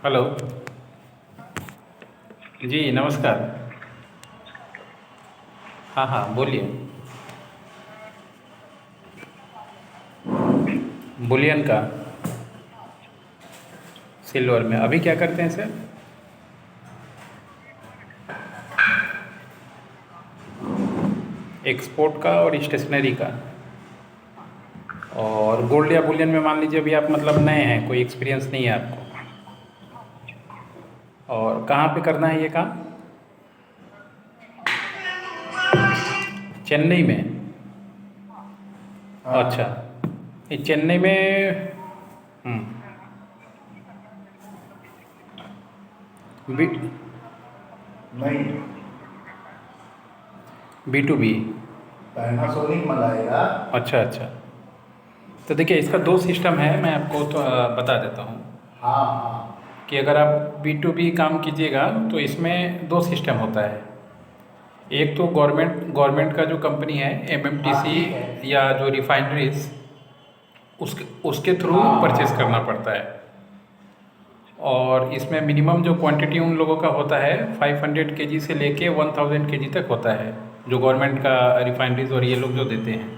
Hello. जी नमस्कार। हाँ हाँ बोलिए। बुलियन का सिल्वर में अभी क्या करते हैं सर? एक्सपोर्ट का और स्टेशनरी का। और गोल्ड या बुलियन में मान लीजिए अभी आप मतलब नए हैं, कोई एक्सपीरियंस नहीं है आपको। और कहाँ पे करना है ये काम? चेन्नई में। अच्छा। हाँ। ये चेन्नई में। हम्म, बी नहीं, बी टू बी। पैनासोनिक मंगाएगा। अच्छा अच्छा। तो देखिए इसका दो सिस्टम है, मैं आपको तो बता देता हूँ हाँ हाँ। कि अगर आप बी टू बी काम कीजिएगा तो इसमें दो सिस्टम होता है। एक तो गवर्नमेंट गवर्नमेंट का जो कंपनी है हाँ एमएमटीसी ठीक है। या जो रिफाइनरीज, उसके उसके थ्रू हाँ परचेस करना हाँ। पड़ता है। और इसमें मिनिमम जो क्वांटिटी उन लोगों का होता है 500 केजी से लेके 1000 केजी तक होता है, जो गवर्नमेंट का रिफाइनरीज और ये लोग जो देते हैं।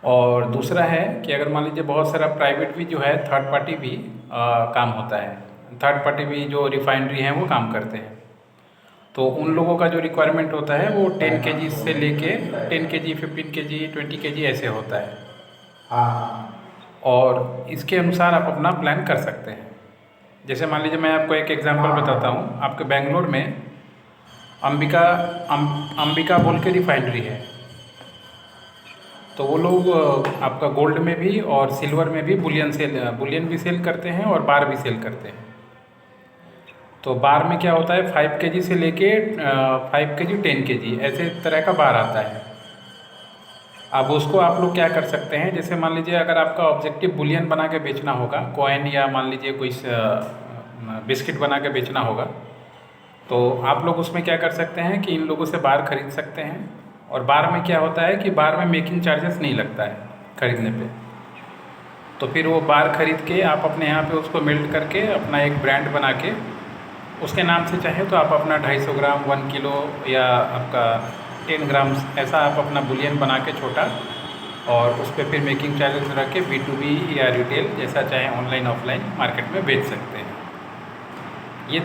और दूसरा है कि अगर मान लीजिए बहुत सारा प्राइवेट भी जो है, थर्ड पार्टी भी काम होता है। थर्ड पार्टी भी जो रिफाइनरी हैं वो काम करते हैं। तो उन लोगों का जो रिक्वायरमेंट होता है वो 10 केजी से पैनासोनिक लेके नहीं लाएगा। 10 केजी, 15 केजी, 20 केजी ऐसे होता है। हाँ हाँ। और इसके अनुसार आप अपना प्लान कर सकते हैं। जैसे मान लीजिए मैं आपको एक एग्जांपल हाँ बताता हाँ। हूँ। आपके बेंगलोर में अंबिका अंबिका बोल के रिफाइनरी है। तो वो लोग आपका गोल्ड में भी और सिल्वर में भी बुलियन भी सेल करते हैं और बार भी सेल करते हैं। तो बार में क्या होता है, 5 केजी से लेके 5 केजी, 10 केजी ऐसे तरह का बार आता है। अब उसको आप लोग क्या कर सकते हैं, जैसे मान लीजिए अगर आपका ऑब्जेक्टिव बुलियन बना के बेचना होगा, कॉइन या मान लीजिए कोई बिस्किट बना के बेचना होगा, तो आप लोग उसमें क्या कर सकते हैं कि इन लोगों से बार खरीद सकते हैं। और बार में क्या होता है कि बार में मेकिंग चार्जेस नहीं लगता है खरीदने पे। तो फिर वो बार खरीद के आप अपने यहाँ पे उसको मेल्ट करके अपना एक ब्रांड बना के उसके नाम से चाहे तो आप अपना 250 ग्राम, 1 किलो या आपका 10 ग्राम ऐसा आप अपना बुलियन बना के छोटा, और उस पर फिर मेकिंग चार्जेस रख के बी टू बी या रिटेल जैसा चाहे ऑनलाइन ऑफलाइन मार्केट में बेच सकते हैं। ये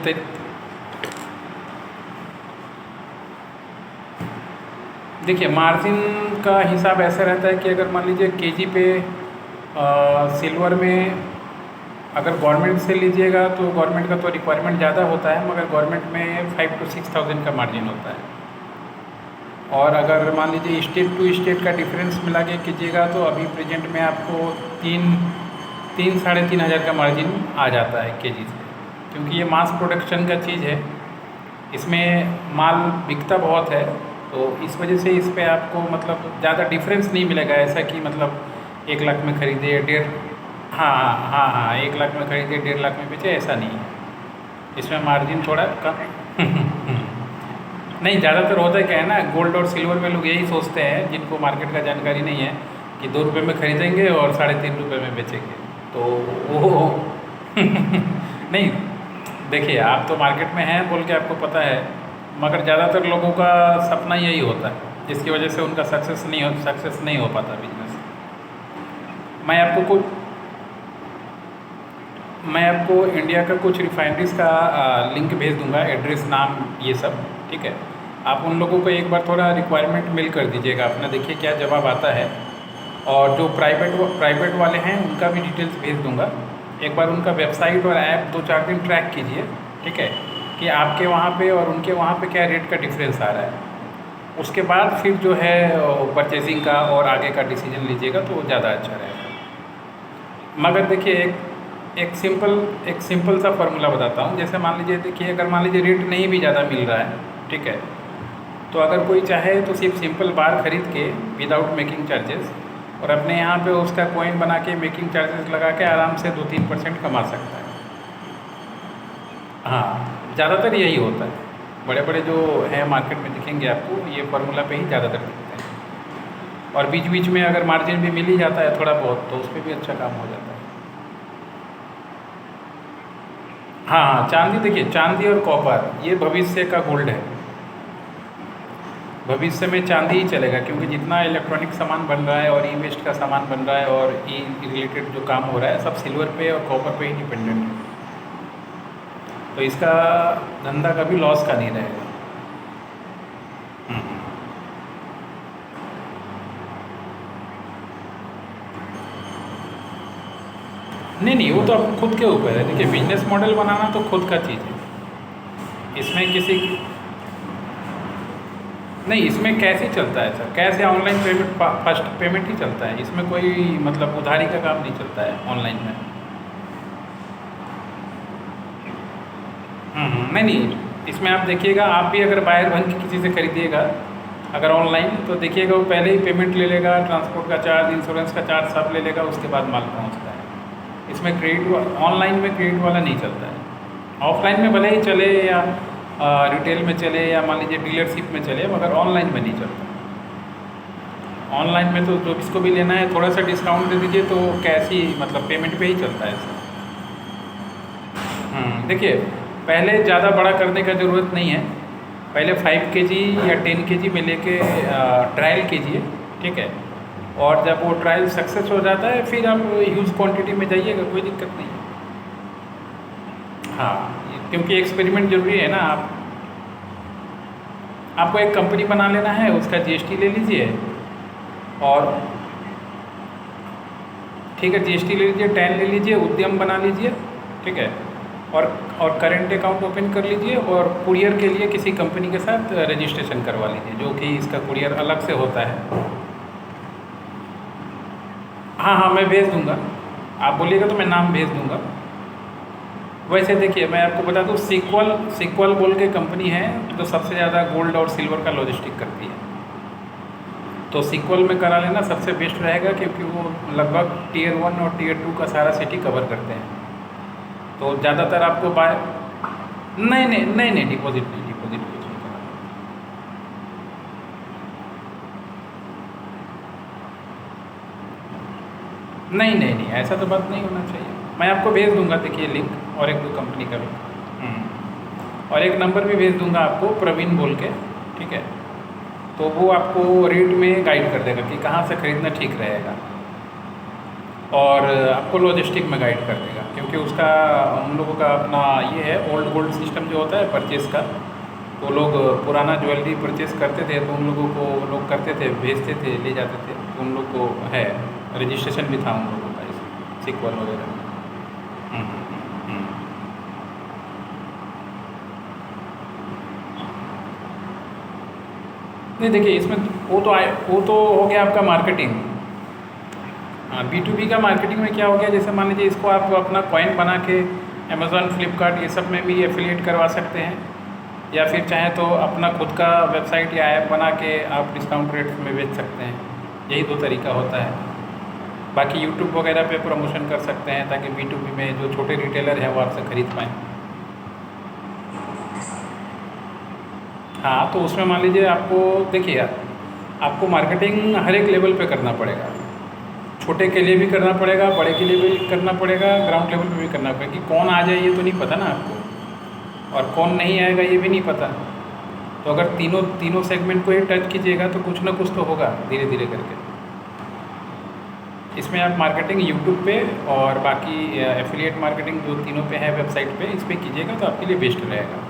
देखिए मार्जिन का हिसाब ऐसा रहता है कि अगर मान लीजिए केजी पे सिल्वर में अगर गवर्नमेंट से लीजिएगा तो गवर्नमेंट का तो रिक्वायरमेंट ज़्यादा होता है, मगर गवर्नमेंट में 5 to 6 thousand का मार्जिन होता है। और अगर मान लीजिए स्टेट टू स्टेट का डिफरेंस मिला के कीजिएगा तो अभी प्रेजेंट में आपको तीन साढ़े तीन हज़ार का मार्जिन आ जाता है केजी से, क्योंकि ये मास प्रोडक्शन का चीज़ है। इसमें माल बिकता बहुत है, तो इस वजह से इस पे आपको मतलब ज़्यादा डिफरेंस नहीं मिलेगा, ऐसा कि मतलब 1 लाख में खरीदे डेढ़। हाँ हाँ हाँ, 1 लाख में खरीदे 1.5 लाख में बेचे, ऐसा नहीं है। इसमें मार्जिन थोड़ा कम नहीं, ज़्यादातर होता है क्या है ना, गोल्ड और सिल्वर में लोग यही सोचते हैं जिनको मार्केट का जानकारी नहीं है कि 2 रुपये में खरीदेंगे और 3.5 रुपये में बेचेंगे, तो वो नहीं। देखिए आप तो मार्केट में हैं बोल के आपको पता है, मगर ज़्यादातर लोगों का सपना यही होता है, जिसकी वजह से उनका सक्सेस नहीं हो पाता बिजनेस। मैं आपको कुछ मैं आपको इंडिया का कुछ रिफाइनरीज का लिंक भेज दूंगा, एड्रेस, नाम, ये सब। ठीक है, आप उन लोगों को एक बार थोड़ा रिक्वायरमेंट मेल कर दीजिएगा अपना, देखिए क्या जवाब आता है। और जो प्राइवेट वाले हैं उनका भी डिटेल्स भेज दूंगा। एक बार उनका वेबसाइट और ऐप 2-4 दिन ट्रैक कीजिए, ठीक है, कि आपके वहाँ पे और उनके वहाँ पे क्या रेट का डिफरेंस आ रहा है। उसके बाद फिर जो है परचेजिंग का और आगे का डिसीजन लीजिएगा तो ज़्यादा अच्छा रहेगा। मगर देखिए एक सिंपल सा फार्मूला बताता हूँ। जैसे मान लीजिए, देखिए अगर मान लीजिए रेट नहीं भी ज़्यादा मिल रहा है, ठीक है, तो अगर कोई चाहे तो सिर्फ सिंपल बार खरीद के विदाउट मेकिंग चार्जेस और अपने यहाँ पे उसका कॉइन बना के मेकिंग चार्जेस लगा के आराम से 2-3% कमा सकता है। हाँ, ज़्यादातर यही होता है। बड़े बड़े जो हैं मार्केट में दिखेंगे आपको, ये फार्मूला पे ही ज़्यादातर दिखते हैं। और बीच बीच में अगर मार्जिन भी मिल ही जाता है थोड़ा बहुत, तो उस पर भी अच्छा काम हो जाता है। हाँ हाँ, चांदी देखिए, चांदी और कॉपर ये भविष्य का गोल्ड है। भविष्य में चांदी ही चलेगा, क्योंकि जितना इलेक्ट्रॉनिक सामान बन रहा है और ई वेस्ट का सामान बन रहा है और ई रिलेटेड जो काम हो रहा है सब सिल्वर पे और कॉपर पे ही डिपेंडेंट है। तो इसका धंधा कभी लॉस का नहीं रहेगा। हम्म। नहीं नहीं, वो तो आप खुद के ऊपर है। देखिए, बिजनेस मॉडल बनाना तो खुद का चीज़ है। इसमें किसी नहीं, इसमें कैश ही चलता है सर, कैश या ऑनलाइन पेमेंट, फर्स्ट पेमेंट ही चलता है। इसमें कोई मतलब उधारी का काम नहीं चलता है ऑनलाइन में। नहीं नहीं, इसमें आप देखिएगा, आप भी अगर बायर बन के किसी से खरीदिएगा अगर ऑनलाइन, तो देखिएगा वो पहले ही पेमेंट ले लेगा, ट्रांसपोर्ट का चार्ज, इंश्योरेंस का चार्ज सब ले लेगा, उसके बाद माल पहुंचता है। इसमें क्रेडिट, ऑनलाइन में क्रेडिट वाला नहीं चलता है। ऑफलाइन में भले ही चले या रिटेल में चले या मान लीजिए डीलरशिप में चले, मगर ऑनलाइन में नहीं चलता। ऑनलाइन में तो जो किसको भी लेना है थोड़ा सा डिस्काउंट दे दीजिए तो कैश ही मतलब पेमेंट पे ही चलता है सर। देखिए, पहले ज़्यादा बड़ा करने का ज़रूरत नहीं है। पहले 5 kg या 10 kg में लेके ट्रायल कीजिए, ठीक है। और जब वो ट्रायल सक्सेस हो जाता है फिर आप ह्यूज क्वांटिटी में जाइएगा, कोई दिक्कत नहीं है। हाँ, क्योंकि एक्सपेरिमेंट जरूरी है ना। आपको एक कंपनी बना लेना है, उसका जीएसटी ले लीजिए और ठीक है, जीएसटी ले लीजिए, टैन ले लीजिए, उद्यम बना लीजिए, ठीक है। और करेंट अकाउंट ओपन कर लीजिए और कुरियर के लिए किसी कंपनी के साथ रजिस्ट्रेशन करवा लीजिए, जो कि इसका कुरियर अलग से होता है। हाँ हाँ, मैं भेज दूंगा, आप बोलिएगा तो मैं नाम भेज दूंगा। वैसे देखिए, मैं आपको बता दूं, सीक्वल बोल के कंपनी है जो सबसे ज़्यादा गोल्ड और सिल्वर का लॉजिस्टिक करती है। तो सीक्वल में करा लेना सबसे बेस्ट रहेगा, क्योंकि वो लगभग Tier 1 और Tier 2 का सारा सिटी कवर करते हैं। तो ज़्यादातर आपको नहीं नहीं नहीं नहीं, डिपॉजिट नहीं, डिपॉजिट कुछ नहीं करना। नहीं नहीं नहीं, ऐसा तो बात नहीं होना चाहिए। मैं आपको भेज दूंगा, देखिए लिंक, और एक दो कंपनी का भी, और एक नंबर भी भेज दूंगा आपको, प्रवीण बोल के, ठीक है। तो वो आपको रेट में गाइड कर देगा कि कहाँ से ख़रीदना ठीक रहेगा, और आपको लॉजिस्टिक में गाइड कर देगा, क्योंकि उसका उन लोगों का अपना ये है, ओल्ड गोल्ड सिस्टम जो होता है परचेज़ का। तो लोग पुराना ज्वेलरी परचेज़ करते थे, तो उन लोगों को लोग करते थे, भेजते थे, ले जाते थे, तो उन लोग को है, रजिस्ट्रेशन भी था उन लोगों का इस सीक्वल वगैरह। नहीं देखिए, इसमें वो तो हो गया आपका मार्केटिंग। हाँ, B2B का मार्केटिंग में क्या हो गया, जैसे मान लीजिए इसको आप अपना कॉइन बना के अमेज़ॉन, फ्लिपकार्ट ये सब में भी एफिलिएट करवा सकते हैं, या फिर चाहे तो अपना खुद का वेबसाइट या ऐप बना के आप डिस्काउंट रेट में बेच सकते हैं। यही दो तरीका होता है। बाकी यूट्यूब वगैरह पे प्रमोशन कर सकते हैं, ताकि B2B में जो छोटे रिटेलर हैं वो आपसे खरीद पाएँ। हाँ, तो उसमें मान लीजिए आपको, देखिए आपको मार्केटिंग हर एक लेवल पे करना पड़ेगा। छोटे के लिए भी करना पड़ेगा, बड़े के लिए भी करना पड़ेगा, ग्राउंड लेवल पे भी करना पड़ेगा। कि कौन आ जाए ये तो नहीं पता ना आपको, और कौन नहीं आएगा ये भी नहीं पता। तो अगर तीनों सेगमेंट को ही टच कीजिएगा तो कुछ ना कुछ तो होगा धीरे धीरे करके। इसमें आप मार्केटिंग यूट्यूब पे और बाकी एफिलिएट मार्केटिंग जो तीनों पे है वेबसाइट पे, इस पर कीजिएगा तो आपके लिए बेस्ट रहेगा।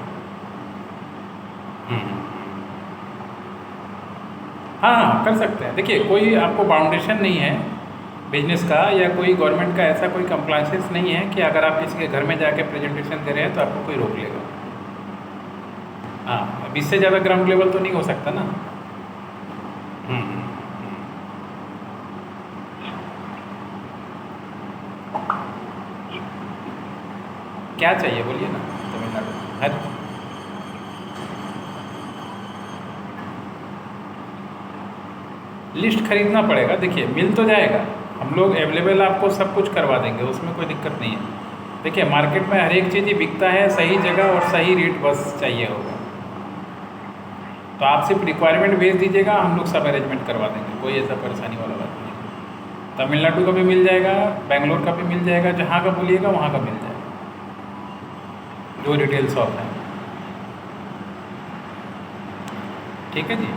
हाँ हाँ, कर सकते हैं। देखिए, कोई आपको बाउंडेशन नहीं है बिजनेस का, या कोई गवर्नमेंट का ऐसा कोई कंप्लाइंसेस नहीं है कि अगर आप किसी के घर में जाके प्रेजेंटेशन दे रहे हैं तो आपको कोई रोक लेगा। हाँ, अब इससे ज़्यादा ग्राउंड लेवल तो नहीं हो सकता ना। क्या चाहिए बोलिए ना, तमिलनाडु हर लिस्ट खरीदना पड़ेगा। देखिए, मिल तो जाएगा, हम लोग अवेलेबल आपको सब कुछ करवा देंगे, उसमें कोई दिक्कत नहीं है। देखिए, मार्केट में हर एक चीज़ ही बिकता है, सही जगह और सही रेट बस चाहिए होगा। तो आप सिर्फ रिक्वायरमेंट भेज दीजिएगा, हम लोग सब अरेंजमेंट करवा देंगे, कोई ऐसा परेशानी वाला बात नहीं। तमिलनाडु का भी मिल जाएगा, बेंगलोर का भी मिल जाएगा, जहाँ का बोलिएगा वहाँ का मिल जाएगा। जो रिटेल शॉप है। ठीक है जी।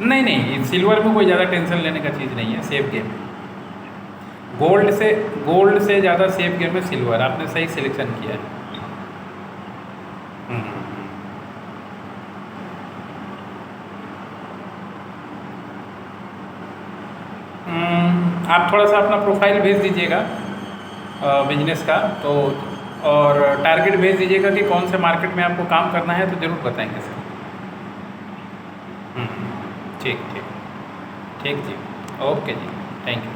नहीं नहीं, सिल्वर में कोई ज़्यादा टेंशन लेने का चीज़ नहीं है, सेफ गेम है। गोल्ड से ज़्यादा सेफ गेम है सिल्वर, आपने सही सिलेक्शन किया है। आप थोड़ा सा अपना प्रोफाइल भेज दीजिएगा बिजनेस का, तो और टारगेट भेज दीजिएगा कि कौन से मार्केट में आपको काम करना है, तो ज़रूर बताएंगे सर। ठीक ठीक ठीक जी, ओके जी, थैंक यू।